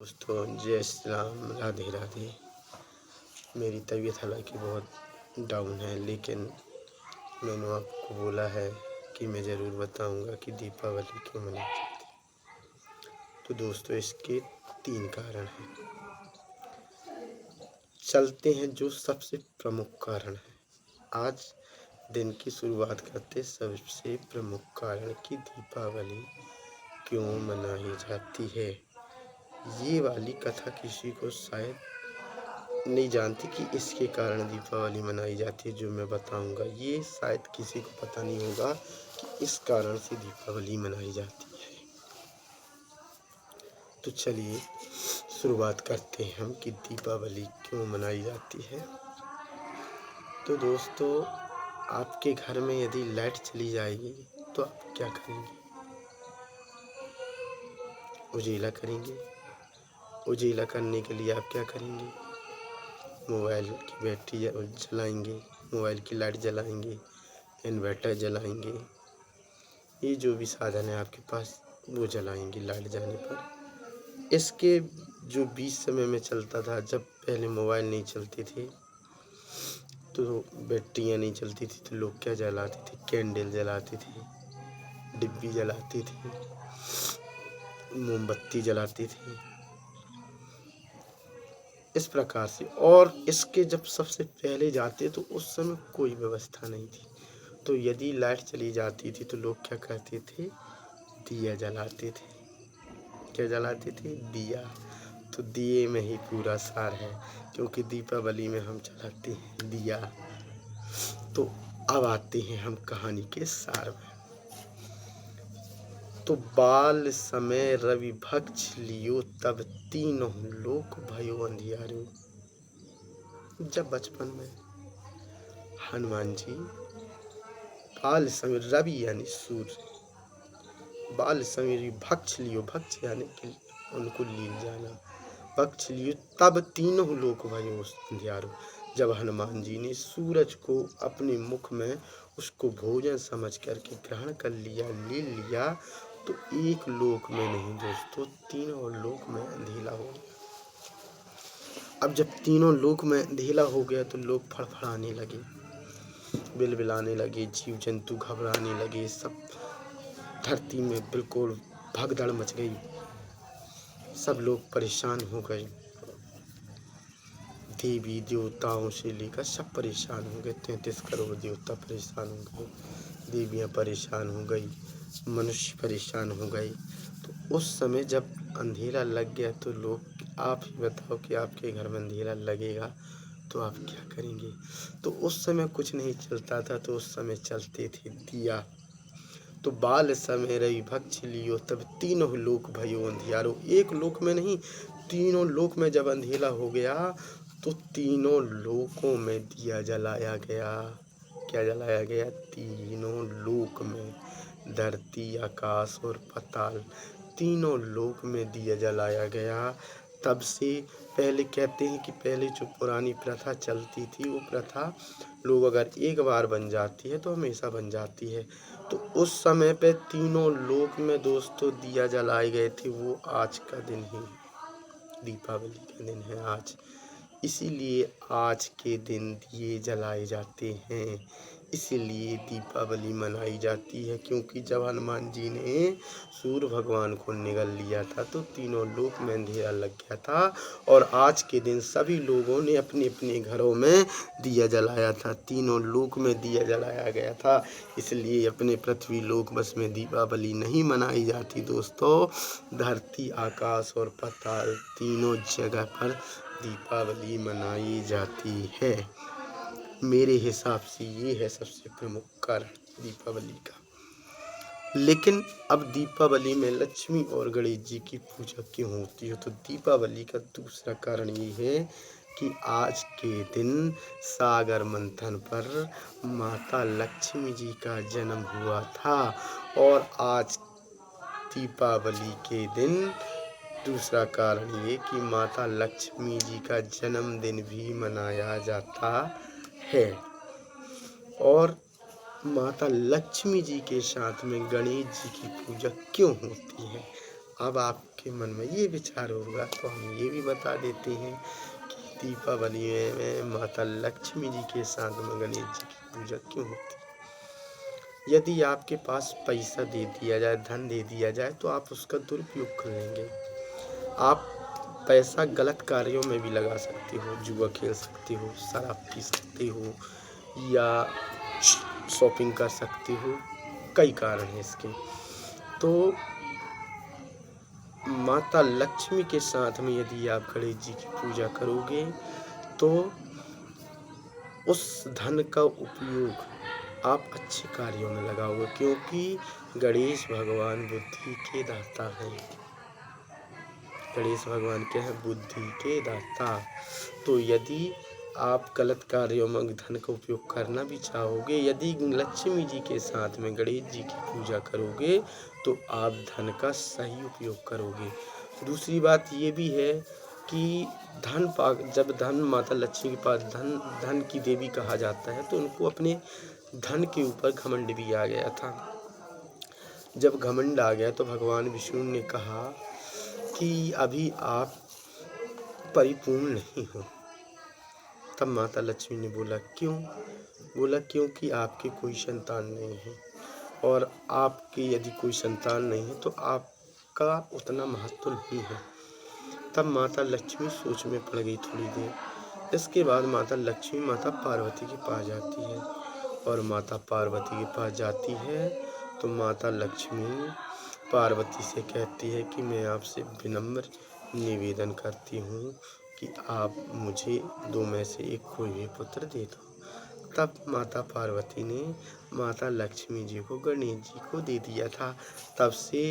दोस्तों जय श्री राम, राधे राधे। मेरी तबीयत हालांकि बहुत डाउन है, लेकिन मैंने आपको बोला है कि मैं ज़रूर बताऊंगा कि दीपावली क्यों मनाई जाती है। तो दोस्तों इसके 3 कारण हैं। चलते हैं जो सबसे प्रमुख कारण है। आज दिन की शुरुआत करते सबसे प्रमुख कारण कि दीपावली क्यों मनाई जाती है। ये वाली कथा किसी को शायद नहीं जानती कि इसके कारण दीपावली मनाई जाती है। जो मैं बताऊंगा ये शायद किसी को पता नहीं होगा कि इस कारण से दीपावली मनाई जाती है। तो चलिए शुरुआत करते हैं हम कि दीपावली क्यों मनाई जाती है। तो दोस्तों आपके घर में यदि लाइट चली जाएगी तो आप क्या करेंगे? उजेला करेंगे। उजेला करने के लिए आप क्या करेंगे? मोबाइल की बैटरी जलाएंगे, मोबाइल की लाइट जलाएंगे, इन्वर्टर जलाएंगे। ये जो भी साधन है आपके पास वो जलाएंगे लाइट जाने पर। इसके जो बीच समय में चलता था, जब पहले मोबाइल नहीं चलते थे तो बैटरियाँ नहीं चलती थी, तो लोग क्या जलाते थे? कैंडल जलाते थे, डिब्बी जलाते थे, मोमबत्ती जलाते थे, इस प्रकार से। और इसके जब सबसे पहले जाते तो उस समय कोई व्यवस्था नहीं थी, तो यदि लाइट चली जाती थी तो लोग क्या करते थे? दिया जलाते थे। क्या जलाते थे? दिया। तो दिए में ही पूरा सार है, क्योंकि दीपावली में हम जलाते हैं दिया। तो अब आते हैं हम कहानी के सार में। तो बाल समय रवि भक्ष लियो, तब तीनों लोक भयो अंधियारो। जब बचपन में हनुमान जी बाल समय, रवि यानी सूर्य, बाल समय भक्ष लियो, भक्ष यानी कि उनको लील जाना, भक्ष लियो तब तीनों लोक भयो अंधियारो। जब हनुमान जी ने सूरज को अपने मुख में उसको भोजन समझ करके ग्रहण कर लिया, ले लिया, तो एक लोक में नहीं दोस्तों, तीनों लोक में अंधेला हो गया। अब जब तीनों लोक में अंधेला हो गया तो लोग फड़फड़ाने लगे, बिलबिलाने लगे, जीव जंतु घबराने लगे, सब धरती में बिल्कुल भगदड़ मच गई, सब लोग परेशान हो गए। देवी देवताओं से लेकर सब परेशान हो गए। 33 करोड़ देवता परेशान हो गए, देवियाँ परेशान हो गई, मनुष्य परेशान हो गए। तो उस समय जब अंधेरा लग गया तो लोग, आप ही बताओ कि आपके घर में अंधेरा लगेगा तो आप क्या करेंगे? तो उस समय कुछ नहीं चलता था, तो उस समय चलते थे दिया। तो बाल समय रवि भक्ष लियो, तब तीनों लोक भयो अंधियारो। एक लोक में नहीं, तीनों लोक में जब अंधेला हो गया तो तीनों लोकों में दिया जलाया गया। क्या जलाया गया? तीनों लोक में, धरती, आकाश और पाताल, तीनों लोक में दिया जलाया गया। तब से पहले कहते हैं कि पहले जो पुरानी प्रथा चलती थी, वो प्रथा लोग अगर एक बार बन जाती है तो हमेशा बन जाती है। तो उस समय पे तीनों लोक में दोस्तों दिया जलाए गए थे। वो आज का दिन ही है, दीपावली का दिन है आज। इसीलिए आज के दिन दिए जलाए जाते हैं, इसीलिए दीपावली मनाई जाती है। क्योंकि जब हनुमान जी ने सूर्य भगवान को निगल लिया था तो तीनों लोक में अंधेरा लग गया था, और आज के दिन सभी लोगों ने अपने अपने घरों में दिया जलाया था, तीनों लोक में दिया जलाया गया था। इसलिए अपने पृथ्वी लोक बस में दीपावली नहीं मनाई जाती दोस्तों, धरती, आकाश और पाताल तीनों जगह पर दीपावली मनाई जाती है। मेरे हिसाब से ये है सबसे प्रमुख कारण दीपावली का। लेकिन अब दीपावली में लक्ष्मी और गणेश जी की पूजा क्यों होती है? तो दीपावली का दूसरा कारण ये है कि आज के दिन सागर मंथन पर माता लक्ष्मी जी का जन्म हुआ था, और आज दीपावली के दिन दूसरा कारण ये कि माता लक्ष्मी जी का जन्मदिन भी मनाया जाता है। और माता लक्ष्मी जी के साथ में गणेश जी की पूजा क्यों होती है? अब आपके मन में ये विचार होगा, तो हम ये भी बता देते हैं कि दीपावली में माता लक्ष्मी जी के साथ में गणेश जी की पूजा क्यों होती है। यदि आपके पास पैसा दे दिया जाए, धन दे दिया जाए, तो आप उसका दुरुपयोग कर लेंगे। आप पैसा गलत कार्यों में भी लगा सकते हो, जुआ खेल सकते हो, शराब पी सकते हो, या शॉपिंग कर सकते हो। कई कारण हैं इसके। तो माता लक्ष्मी के साथ में यदि आप गणेश जी की पूजा करोगे, तो उस धन का उपयोग आप अच्छे कार्यों में लगाओगे, क्योंकि गणेश भगवान बुद्धि के दाता हैं। गणेश भगवान क्या है? बुद्धि के दाता। तो यदि आप गलत कार्यों में धन का उपयोग करना भी चाहोगे, यदि लक्ष्मी जी के साथ में गणेश जी की पूजा करोगे, तो आप धन का सही उपयोग करोगे। दूसरी बात ये भी है कि जब धन माता लक्ष्मी के पास धन की देवी कहा जाता है, तो उनको अपने धन के ऊपर घमंड भी आ गया था। जब घमंड आ गया तो भगवान विष्णु ने कहा कि अभी आप परिपूर्ण नहीं हो। तब माता लक्ष्मी ने बोला क्यों? बोला क्योंकि आपके कोई संतान नहीं है, और आपकी यदि कोई संतान नहीं है तो आपका उतना महत्व नहीं है। तब माता लक्ष्मी सोच में पड़ गई थोड़ी देर। इसके बाद माता लक्ष्मी माता पार्वती के पास जाती है, और माता पार्वती के पास जाती है तो माता लक्ष्मी पार्वती से कहती है कि मैं आपसे विनम्र निवेदन करती हूँ कि आप मुझे दो में से एक कोई भी पुत्र दे दो। तब माता पार्वती ने माता लक्ष्मी जी को गणेश जी को दे दिया था। तब से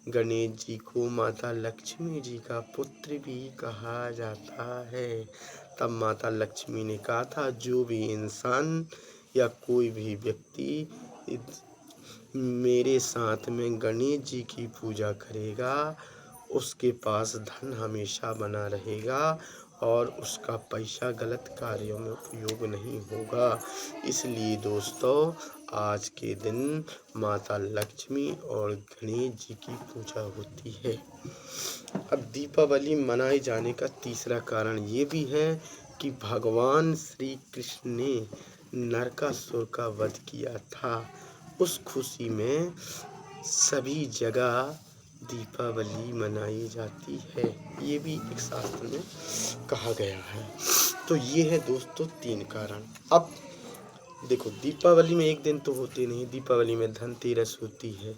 गणेश जी को माता लक्ष्मी जी का पुत्र भी कहा जाता है। तब माता लक्ष्मी ने कहा था, जो भी इंसान या कोई भी व्यक्ति मेरे साथ में गणेश जी की पूजा करेगा, उसके पास धन हमेशा बना रहेगा, और उसका पैसा गलत कार्यों में उपयोग नहीं होगा। इसलिए दोस्तों, आज के दिन माता लक्ष्मी और गणेश जी की पूजा होती है। अब दीपावली मनाए जाने का तीसरा कारण ये भी है कि भगवान श्री कृष्ण ने नरकासुर का वध किया था। उस खुशी में सभी जगह दीपावली मनाई जाती है। ये भी एक शास्त्र में कहा गया है। तो ये है दोस्तों 3 कारण। अब देखो, दीपावली में एक दिन तो होते नहीं। दीपावली में धनतेरस होती है,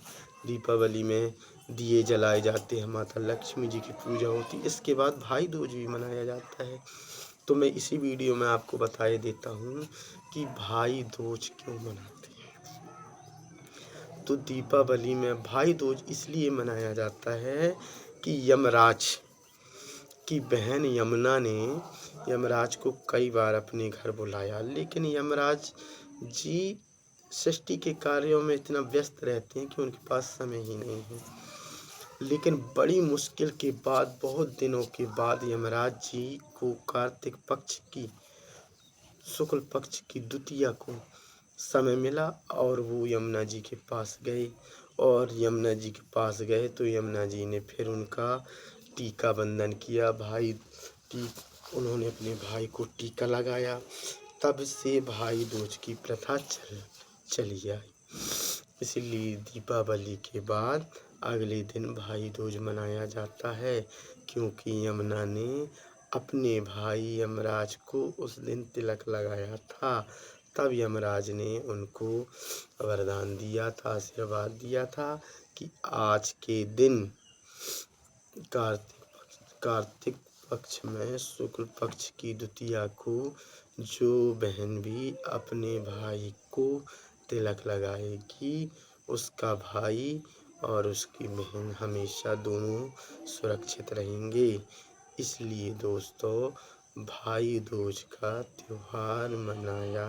दीपावली में दिए जलाए जाते हैं, माता लक्ष्मी जी की पूजा होती है। इसके बाद भाई दूज भी मनाया जाता है। तो मैं इसी वीडियो में आपको बताए देता हूँ कि भाई दूज क्यों मनाते हैं। तो दीपावली में भाई दूज इसलिए मनाया जाता है कि यमराज की बहन यमुना ने यमराज को कई बार अपने घर बुलाया, लेकिन यमराज जी सृष्टि के कार्यों में इतना व्यस्त रहते हैं कि उनके पास समय ही नहीं है। लेकिन बड़ी मुश्किल के बाद, बहुत दिनों के बाद यमराज जी को कार्तिक पक्ष की शुक्ल पक्ष की द्वितीया को समय मिला, और वो यमुना जी के पास गए। और यमुना जी के पास गए तो यमुना जी ने फिर उनका टीका बंधन किया। उन्होंने अपने भाई को टीका लगाया। तब से भाई दूज की प्रथा चली आई। इसलिए दीपावली के बाद अगले दिन भाई दूज मनाया जाता है, क्योंकि यमुना ने अपने भाई यमराज को उस दिन तिलक लगाया था। तब यमराज ने उनको वरदान दिया था, आशीर्वाद दिया था कि आज के दिन कार्तिक पक्ष में शुक्ल पक्ष की द्वितीया को जो बहन भी अपने भाई को तिलक लगाएगी, उसका भाई और उसकी बहन हमेशा दोनों सुरक्षित रहेंगे। इसलिए दोस्तों, भाई दूज का त्योहार मनाया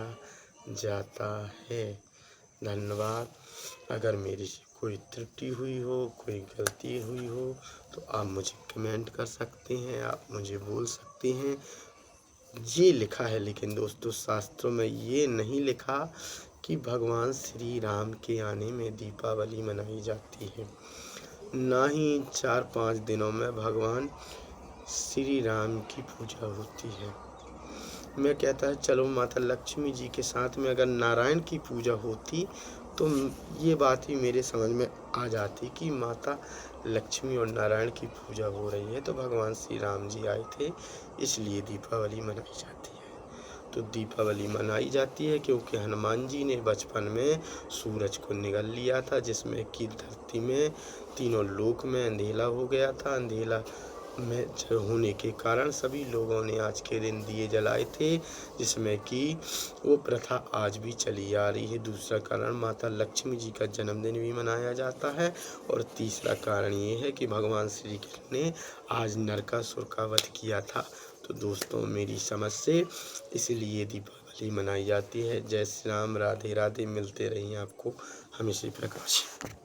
जाता है। धन्यवाद। अगर मेरी से कोई त्रुटि हुई हो, कोई गलती हुई हो, तो आप मुझे कमेंट कर सकते हैं, आप मुझे बोल सकते हैं। ये लिखा है, लेकिन दोस्तों शास्त्रों में ये नहीं लिखा कि भगवान श्री राम के आने में दीपावली मनाई जाती है। ना ही 4-5 दिनों में भगवान श्री राम की पूजा होती है। मैं कहता है चलो माता लक्ष्मी जी के साथ में अगर नारायण की पूजा होती तो ये बात भी मेरे समझ में आ जाती कि माता लक्ष्मी और नारायण की पूजा हो रही है तो भगवान श्री राम जी आए थे, इसलिए दीपावली मनाई जाती है। तो दीपावली मनाई जाती है क्योंकि हनुमान जी ने बचपन में सूरज को निगल लिया था, जिसमें कि धरती में तीनों लोक में अंधेला हो गया था। अंधेला में होने के कारण सभी लोगों ने आज के दिन दिए जलाए थे, जिसमें कि वो प्रथा आज भी चली आ रही है। दूसरा कारण माता लक्ष्मी जी का जन्मदिन भी मनाया जाता है और तीसरा कारण ये है कि भगवान श्री कृष्ण ने आज नरकासुर का वध किया था। तो दोस्तों मेरी समझ से इसलिए दीपावली मनाई जाती है। जय श्री राम, राधे राधे। मिलते रहिए आपको हम इसी प्रकार से।